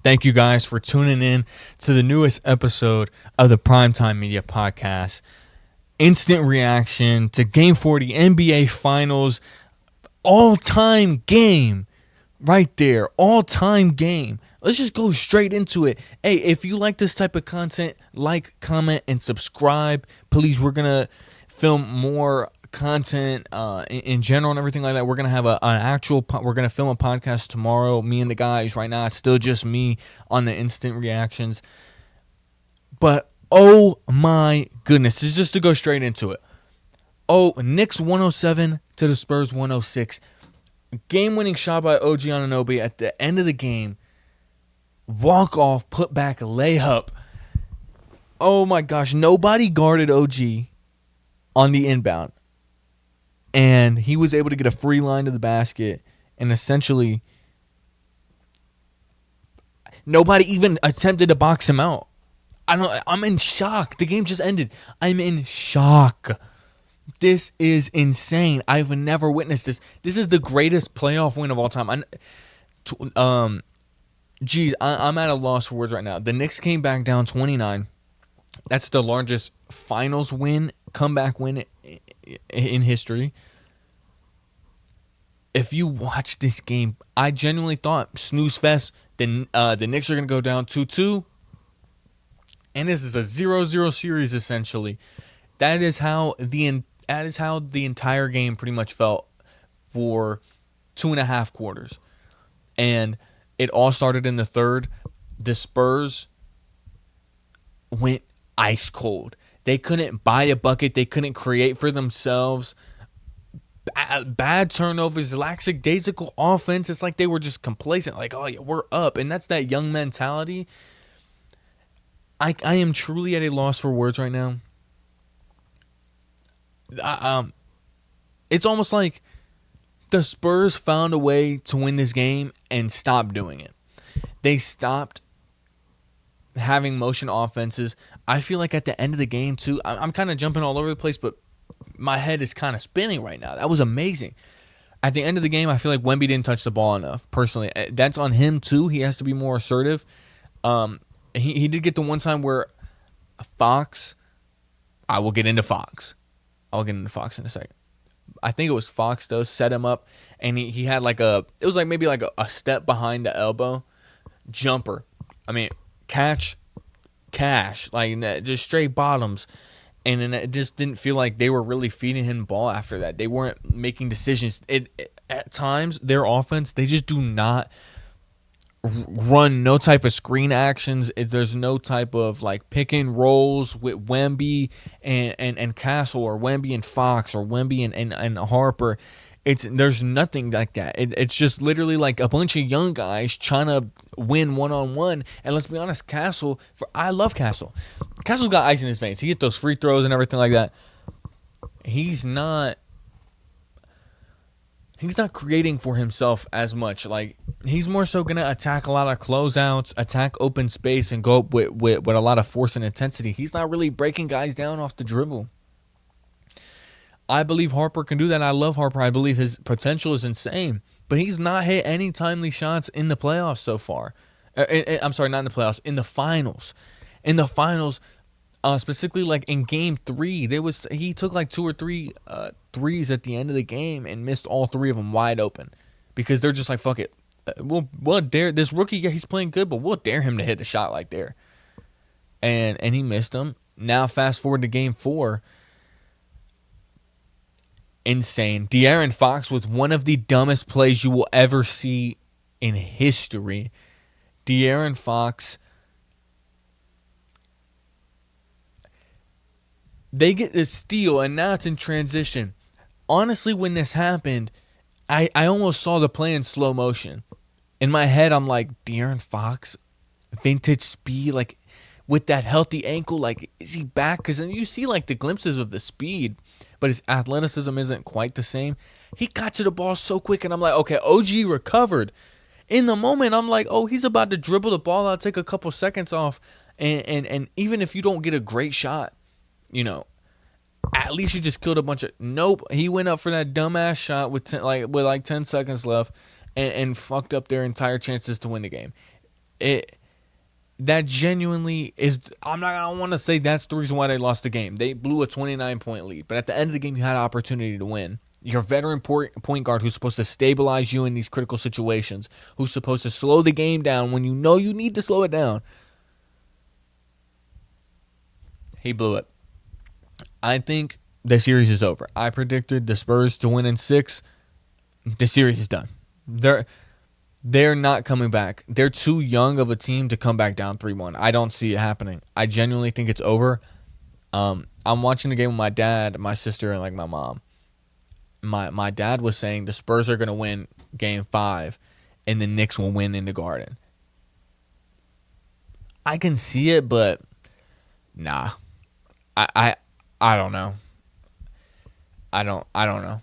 Thank you guys for tuning in to the newest episode of the Primetime Media Podcast. Instant reaction to Game 40 NBA Finals. All-time game. Right there. All-time game. Let's just go straight into it. Hey, if you like this type of content, like, comment, and subscribe. Please, we're going to film more content in general and everything like that. We're going to have we're going to film a podcast tomorrow. Me and the guys. Right now, it's still just me on the instant reactions. But, oh my goodness. It's just to go straight into it. Oh, Knicks 107 to the Spurs 106. Game-winning shot by OG Anunoby at the end of the game. Walk-off, put-back layup. Oh my gosh, nobody guarded OG on the inbound. And he was able to get a free line to the basket. And essentially, nobody even attempted to box him out. I'm in shock. The game just ended. I'm in shock. This is insane. I've never witnessed this. This is the greatest playoff win of all time. I'm at a loss for words right now. The Knicks came back down 29. That's the largest finals win, comeback win in history. If you watch this game, I genuinely thought snooze fest. The Knicks are going to go down 2-2. And this is a 0-0 series, essentially. That is how the entire game pretty much felt for 2.5 quarters. And it all started in the third. The Spurs went ice cold. They couldn't buy a bucket. They couldn't create for themselves. Bad turnovers, lackadaisical offense. It's like they were just complacent. Like, oh, yeah, we're up. And that's that young mentality. I am truly at a loss for words right now. It's almost like the Spurs found a way to win this game and stopped doing it. They stopped having motion offenses. I feel like at the end of the game, too, I'm kind of jumping all over the place, but my head is kind of spinning right now. That was amazing. At the end of the game, I feel like Wemby didn't touch the ball enough, personally. That's on him, too. He has to be more assertive. He did get the one time where Fox, I'll get into Fox in a second. I think it was Fox, though, set him up, and he had it was maybe a step behind the elbow jumper. I mean, cash, just straight bottoms. And then it just didn't feel like they were really feeding him the ball after that. They weren't making decisions. At times, their offense, they just do not run no type of screen actions. There's no type of pick and rolls with Wemby and Castle, or Wemby and Fox, or Wemby and Harper. There's nothing like that. It's just literally like a bunch of young guys trying to win one-on-one. And let's be honest, I love Castle. Castle's got ice in his veins. He gets those free throws and everything like that. He's not creating for himself as much. He's more so going to attack a lot of closeouts, attack open space, and go up with a lot of force and intensity. He's not really breaking guys down off the dribble. I believe Harper can do that. I love Harper. I believe his potential is insane. But he's not hit any timely shots in the playoffs so far. I'm sorry, not in the playoffs. In the finals. In the finals, specifically in Game 3, he took 2 or 3 threes at the end of the game and missed all 3 of them wide open. Because they're just fuck it. We'll dare this rookie. Yeah, he's playing good, but we'll dare him to hit the shot like there. And he missed them. Now fast forward to Game 4. Insane. De'Aaron Fox with one of the dumbest plays you will ever see in history. De'Aaron Fox, they get this steal, and now it's in transition. Honestly, when this happened, I almost saw the play in slow motion. In my head, I'm like, De'Aaron Fox, vintage speed, with that healthy ankle, is he back? Because then you see the glimpses of the speed, but his athleticism isn't quite the same. He got to the ball so quick, and I'm like, okay, OG recovered. In the moment, I'm like, oh, he's about to dribble the ball out, take a couple seconds off, and even if you don't get a great shot, at least you just killed a bunch of. Nope, he went up for that dumbass shot with 10 seconds left, and fucked up their entire chances to win the game. That genuinely is. I don't want to say that's the reason why they lost the game. They blew a 29-point lead, but at the end of the game, you had an opportunity to win. Your veteran point guard who's supposed to stabilize you in these critical situations, who's supposed to slow the game down when you know you need to slow it down. He blew it. I think the series is over. I predicted the Spurs to win in 6. The series is done. They're not coming back. They're too young of a team to come back down 3-1. I don't see it happening. I genuinely think it's over. I'm watching the game with my dad, my sister, and my mom. My dad was saying the Spurs are going to win Game 5, and the Knicks will win in the Garden. I can see it, but nah. I don't know. I don't know.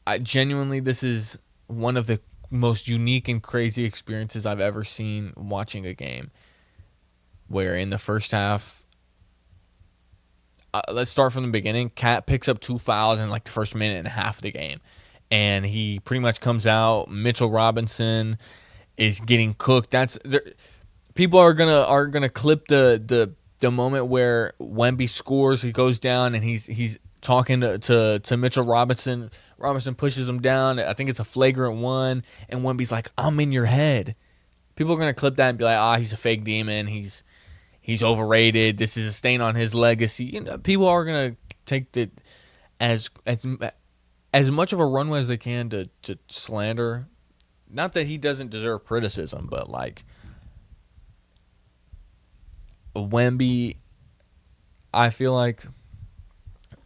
I genuinely, this is one of the most unique and crazy experiences I've ever seen watching a game. Where in the first half, let's start from the beginning. Cat picks up 2 fouls in the first minute and a half of the game, and he pretty much comes out. Mitchell Robinson is getting cooked. People are gonna clip the moment where Wemby scores. He goes down and he's talking to Mitchell Robinson. Robinson pushes him down. I think it's a flagrant 1, and Wemby's like, "I'm in your head." People are gonna clip that and be like, he's a fake demon. He's overrated. This is a stain on his legacy. People are gonna take it as much of a runway as they can to slander. Not that he doesn't deserve criticism, but Wemby, I feel like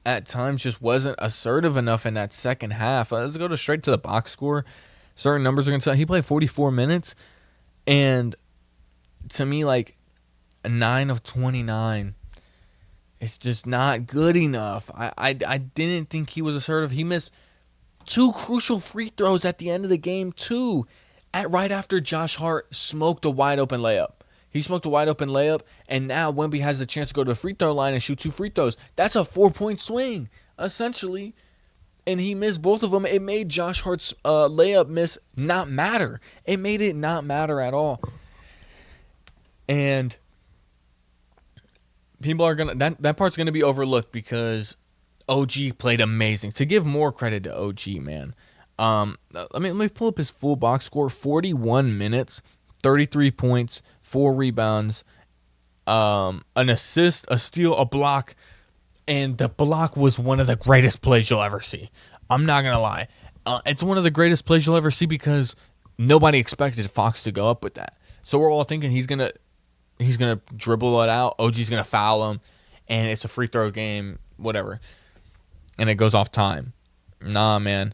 at times just wasn't assertive enough in that second half. Let's go straight to the box score. Certain numbers are going to tell. He played 44 minutes, and to me, 9 of 29 is just not good enough. I didn't think he was assertive. He missed 2 crucial free throws at the end of the game, too, right after Josh Hart smoked a wide-open layup. He smoked a wide-open layup, and now Wemby has the chance to go to the free throw line and shoot 2 free throws. That's a 4-point swing, essentially. And he missed both of them. It made Josh Hart's layup miss not matter. It made it not matter at all. And people are going to... That part's going to be overlooked because OG played amazing. To give more credit to OG, man. Let me pull up his full box score. 41 minutes, 33 points, 4 rebounds, an assist, a steal, a block, and the block was one of the greatest plays you'll ever see. I'm not going to lie. It's one of the greatest plays you'll ever see because nobody expected Fox to go up with that. So we're all thinking he's going to dribble it out, OG's going to foul him, and it's a free throw game, whatever. And it goes off time. Nah, man.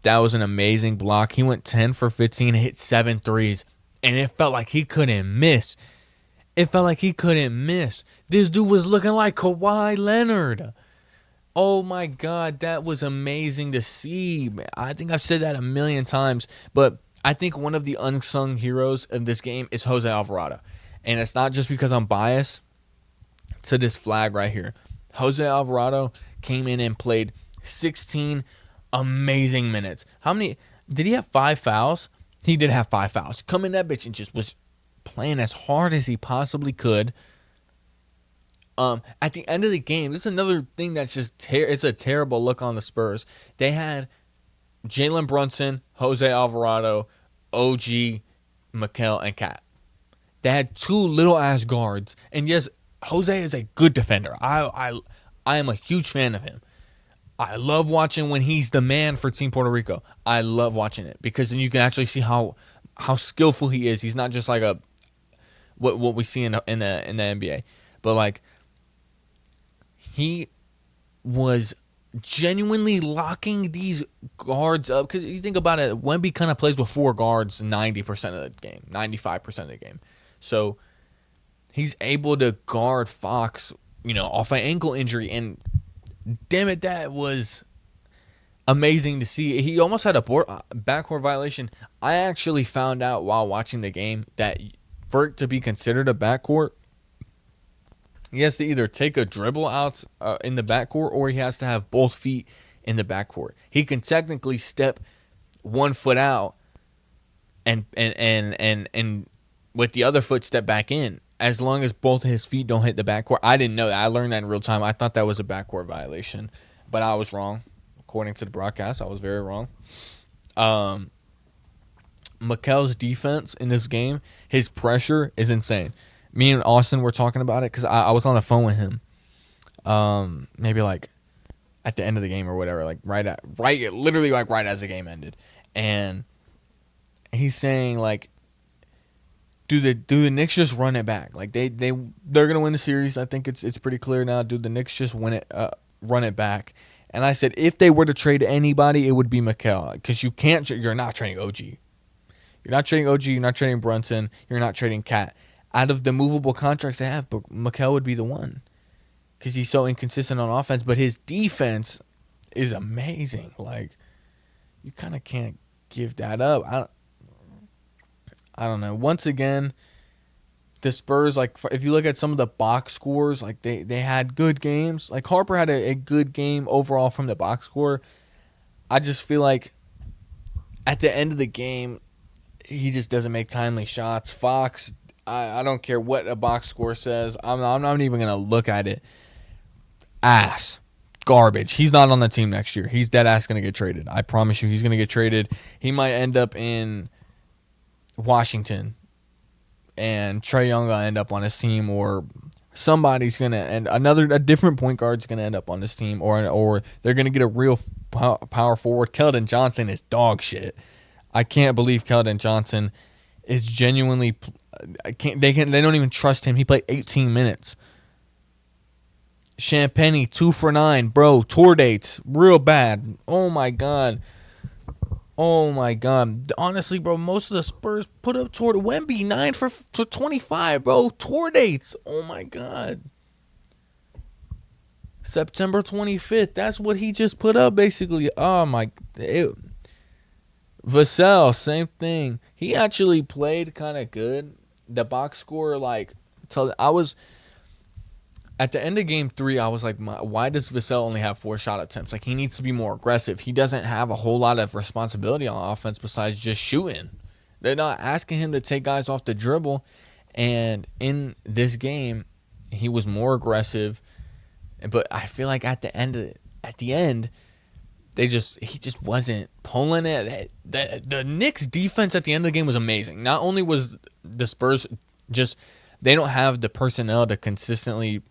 That was an amazing block. He went 10 for 15, hit 7 threes. And it felt like he couldn't miss. This dude was looking like Kawhi Leonard. Oh, my God. That was amazing to see. I think I've said that a million times. But I think one of the unsung heroes of this game is Jose Alvarado. And it's not just because I'm biased to this flag right here. Jose Alvarado came in and played 16 amazing minutes. How many? Did he have 5 fouls? He did have 5 fouls. Come in that bitch and just was playing as hard as he possibly could. At the end of the game, this is another thing that's just it's a terrible look on the Spurs. They had Jalen Brunson, Jose Alvarado, OG, Mikal, and Cat. They had 2 little-ass guards. And yes, Jose is a good defender. I am a huge fan of him. I love watching when he's the man for Team Puerto Rico. I love watching it because then you can actually see how skillful he is. He's not just like what we see in the NBA, but he was genuinely locking these guards up. Because you think about it, Wemby kind of plays with 4 guards 90% of the game, 95% of the game. So he's able to guard Fox, off an ankle injury, and damn it, that was amazing to see. He almost had a backcourt violation. I actually found out while watching the game that for it to be considered a backcourt, he has to either take a dribble out in the backcourt or he has to have both feet in the backcourt. He can technically step 1 foot out and with the other foot step back in. As long as both of his feet don't hit the backcourt. I didn't know that. I learned that in real time. I thought that was a backcourt violation, but I was wrong. According to the broadcast, I was very wrong. Mikel's defense in this game, his pressure is insane. Me and Austin were talking about it because I was on the phone with him. Maybe like at the end of the game or whatever, like literally like right as the game ended, and he's saying like, do the Knicks just run it back? Like they're gonna win the series. I think it's pretty clear now. Do the Knicks just run it back? And I said if they were to trade anybody, it would be Mikel, because you're not trading OG. You're not trading OG. You're not trading Brunson. You're not trading Cat. Out of the movable contracts they have, but Mikel would be the one, because he's so inconsistent on offense, but his defense is amazing. Like, you kind of can't give that up. I don't know. Once again, the Spurs, like, if you look at some of the box scores, like, they had good games. Like, Harper had a good game overall from the box score. I just feel like at the end of the game, he just doesn't make timely shots. Fox, I don't care what a box score says. I'm not even going to look at it. Ass. Garbage. He's not on the team next year. He's dead ass going to get traded. I promise you, he's going to get traded. He might end up in Washington, and Trae Young will end up on his team, or somebody's going to end, a different point guard's going to end up on this team, or they're going to get a real power forward. Keldon Johnson is dog shit. I can't believe Keldon Johnson is genuinely. They don't even trust him. He played 18 minutes. Champagny 2 for 9, bro. Tour dates real bad. Oh my god. Honestly, bro, most of the Spurs put up toward Wemby 9 for 25, bro. Tour dates. Oh my god. September 25th. That's what he just put up, basically. Oh my. Vassell, same thing. He actually played kind of good. The box score, like, I was at the end of game 3. I was like, why does Vassell only have 4 shot attempts? Like, he needs to be more aggressive. He doesn't have a whole lot of responsibility on offense besides just shooting. They're not asking him to take guys off the dribble. And in this game, he was more aggressive. But I feel like at the end, he just wasn't pulling it. The Knicks defense at the end of the game was amazing. Not only was the Spurs they don't have the personnel to consistently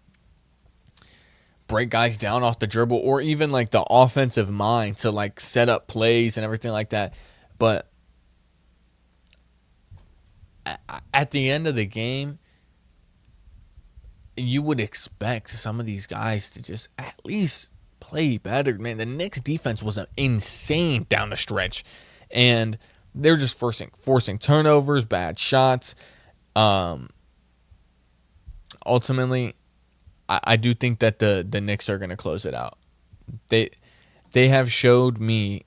break guys down off the dribble, or even like the offensive mind to like set up plays and everything like that. But at the end of the game, you would expect some of these guys to just at least play better. Man, the Knicks defense was insane down the stretch, and they're just forcing turnovers, bad shots. Ultimately, I do think that the Knicks are going to close it out. They have showed me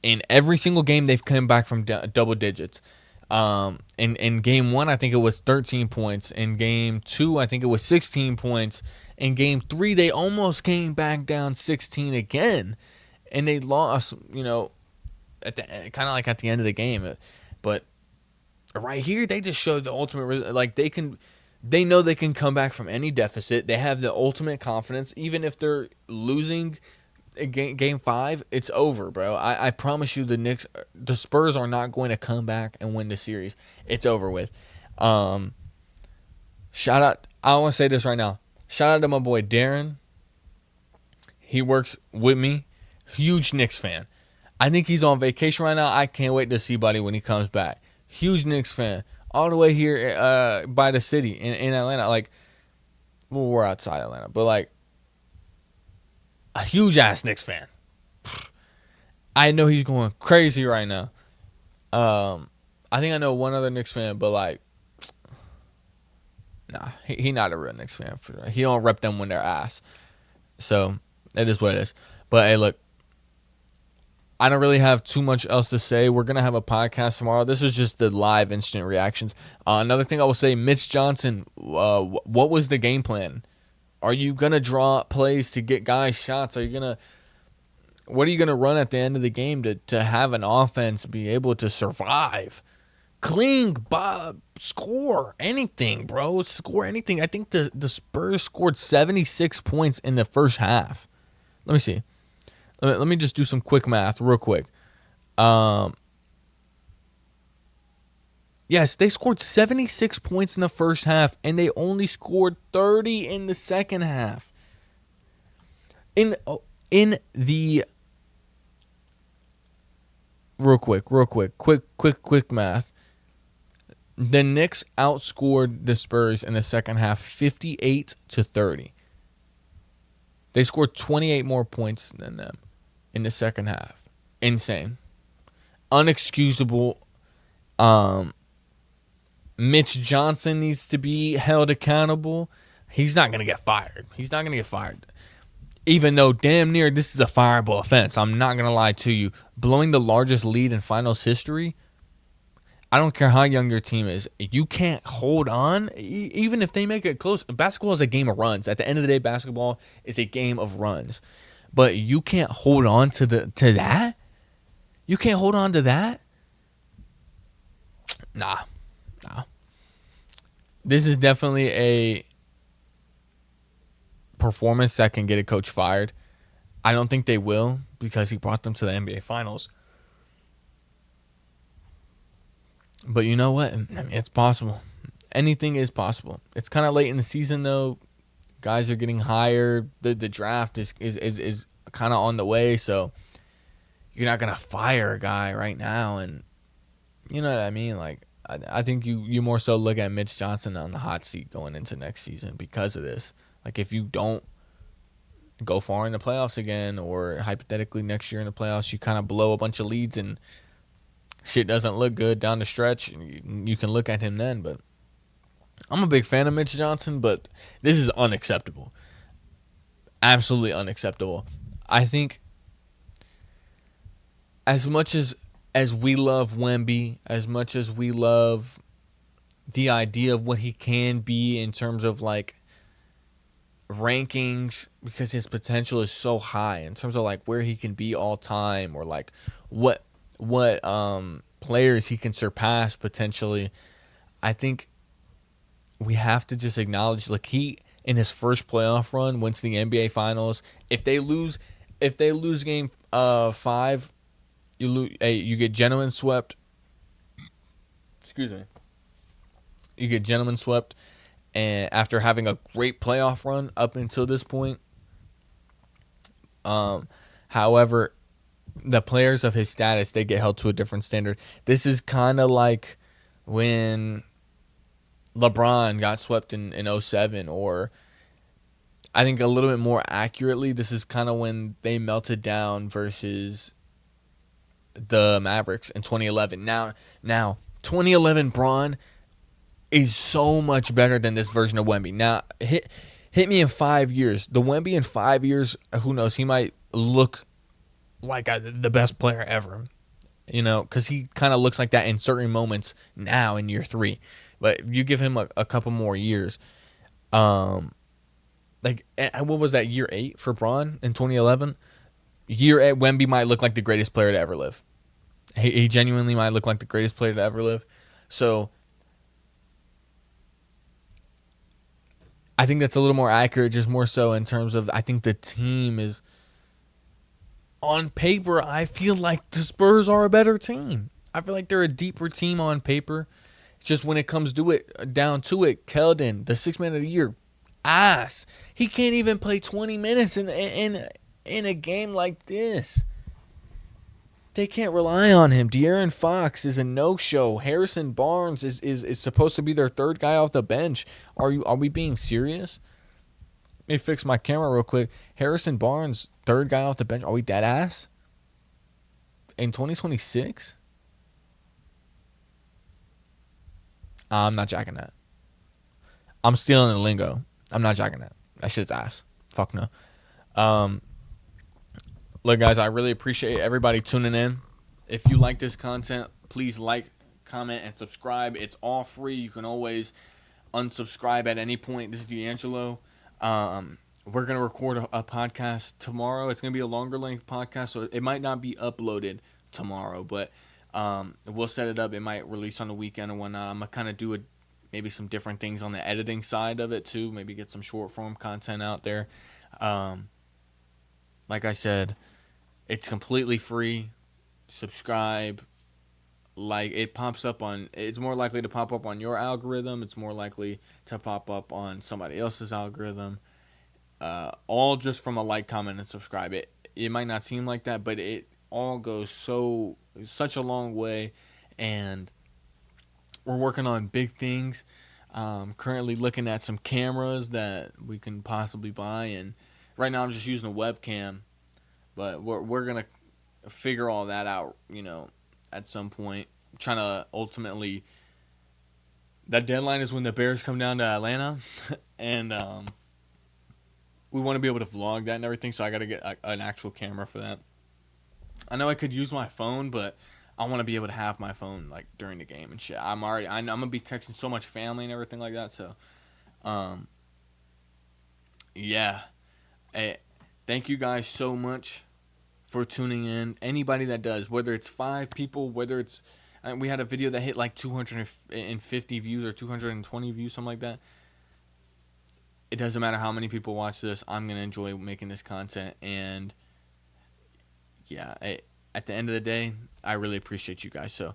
in every single game they've come back from double digits. In game 1, I think it was 13 points. In game 2, I think it was 16 points. In game 3, they almost came back down 16 again, and they lost. At the kind of like at the end of the game. But right here, they just showed the ultimate. Like, they know they can come back from any deficit. They have the ultimate confidence, even if they're losing game 5. It's over, bro. I promise you, the Spurs are not going to come back and win the series. It's over with. Shout out. I want to say this right now. Shout out to my boy Darren. He works with me. Huge Knicks fan. I think he's on vacation right now. I can't wait to see Buddy when he comes back. Huge Knicks fan. All the way here by the city in Atlanta. Like, well, we're outside Atlanta. But, like, a huge-ass Knicks fan. I know he's going crazy right now. I think I know one other Knicks fan, but, like, nah, he not a real Knicks fan. He don't rep them when they're ass. So, it is what it is. But, hey, look. I don't really have too much else to say. We're going to have a podcast tomorrow. This is just the live instant reactions. Another thing I will say, Mitch Johnson, what was the game plan? Are you going to draw plays to get guys shots? Are you going to What are you going to run at the end of the game to have an offense be able to survive? Cling, Bob, score anything, bro. Score anything. I think the Spurs scored 76 points in the first half. Let me see. Let me just do some quick math real quick. Yes, they scored 76 points in the first half, and they only scored 30 in the second half. In the real quick math. The Knicks outscored the Spurs in the second half 58-30. They scored 28 more points than them in the second half. Insane. Unexcusable. Mitch Johnson needs to be held accountable. He's not going to get fired. Even though damn near this is a fireable offense. I'm not going to lie to you. Blowing the largest lead in finals history, I don't care how young your team is. You can't hold on, even if they make it close. Basketball is a game of runs. At the end of the day, basketball is a game of runs. But you can't hold on to that? You can't hold on to that? Nah. This is definitely a performance that can get a coach fired. I don't think they will because he brought them to the NBA Finals. But you know what? I mean, it's possible. Anything is possible. It's kind of late in the season, though. Guys are getting hired. The draft is kind of on the way, so you're not going to fire a guy right now. And you know what I mean? Like, I think you more so look at Mitch Johnson on the hot seat going into next season because of this. Like, if you don't go far in the playoffs again, or hypothetically next year in the playoffs, you kind of blow a bunch of leads and shit doesn't look good down the stretch, you can look at him then. But I'm a big fan of Mitch Johnson, but this is unacceptable. Absolutely unacceptable. I think as much as we love Wemby, as much as we love the idea of what he can be in terms of like rankings, because his potential is so high in terms of like where he can be all time, or like what players he can surpass potentially. I think we have to just acknowledge, like, he in his first playoff run went to the NBA Finals. If they lose game 5, you get gentlemen swept. Excuse me. You get gentlemen swept, and after having a great playoff run up until this point. However, the players of his status, they get held to a different standard. This is kind of like when LeBron got swept in 2007, or I think a little bit more accurately, this is kind of when they melted down versus the Mavericks in 2011. Now 2011 Bron is so much better than this version of Wemby. Now, hit me in 5 years. The Wemby in 5 years, who knows? He might look like the best player ever, you know, because he kind of looks like that in certain moments now in year 3. But you give him a couple more years. Like, what was that, year 8 for Bron in 2011? Year 8, Wemby might look like the greatest player to ever live. He genuinely might look like the greatest player to ever live. So I think that's a little more accurate, just more so in terms of, I think the team is, on paper, I feel like the Spurs are a better team. I feel like they're a deeper team on paper. It's just when it comes down to it, Keldon, the sixth man of the year, ass. He can't even play 20 minutes in a game like this. They can't rely on him. De'Aaron Fox is a no-show. Harrison Barnes is supposed to be their third guy off the bench. Are we being serious? Let me fix my camera real quick. Harrison Barnes, third guy off the bench. Are we dead ass? In 2026? I'm not jacking that. I'm stealing the lingo. I'm not jacking that. That shit's ass. Fuck no. Look, guys, I really appreciate everybody tuning in. If you like this content, please like, comment, and subscribe. It's all free. You can always unsubscribe at any point. This is D'Angelo. we're gonna record a podcast tomorrow. It's gonna be a longer length podcast, so it might not be uploaded tomorrow, but we'll set it up. It might release on the weekend and whatnot. I'm gonna kind of do maybe some different things on the editing side of it too. Maybe get some short form content out there. Like I said, it's completely free. Subscribe. Like, it pops up on, it's more likely to pop up on your algorithm. It's more likely to pop up on somebody else's algorithm. All just from a like, comment, and subscribe. It might not seem like that, but it all goes such a long way, and we're working on big things. Currently looking at some cameras that we can possibly buy, and right now I'm just using a webcam, but we're gonna figure all that out, at some point. I'm trying to ultimately, that deadline is when the Bears come down to Atlanta, and we want to be able to vlog that and everything, so I got to get an actual camera for that. I know I could use my phone, but I want to be able to have my phone like during the game and shit. I'm gonna be texting so much family and everything like that. So, yeah. Hey, thank you guys so much for tuning in. Anybody that does, whether it's 5 people, whether it's, we had a video that hit like 250 views or 220 views, something like that. It doesn't matter how many people watch this. I'm gonna enjoy making this content, and yeah, at the end of the day, I really appreciate you guys. So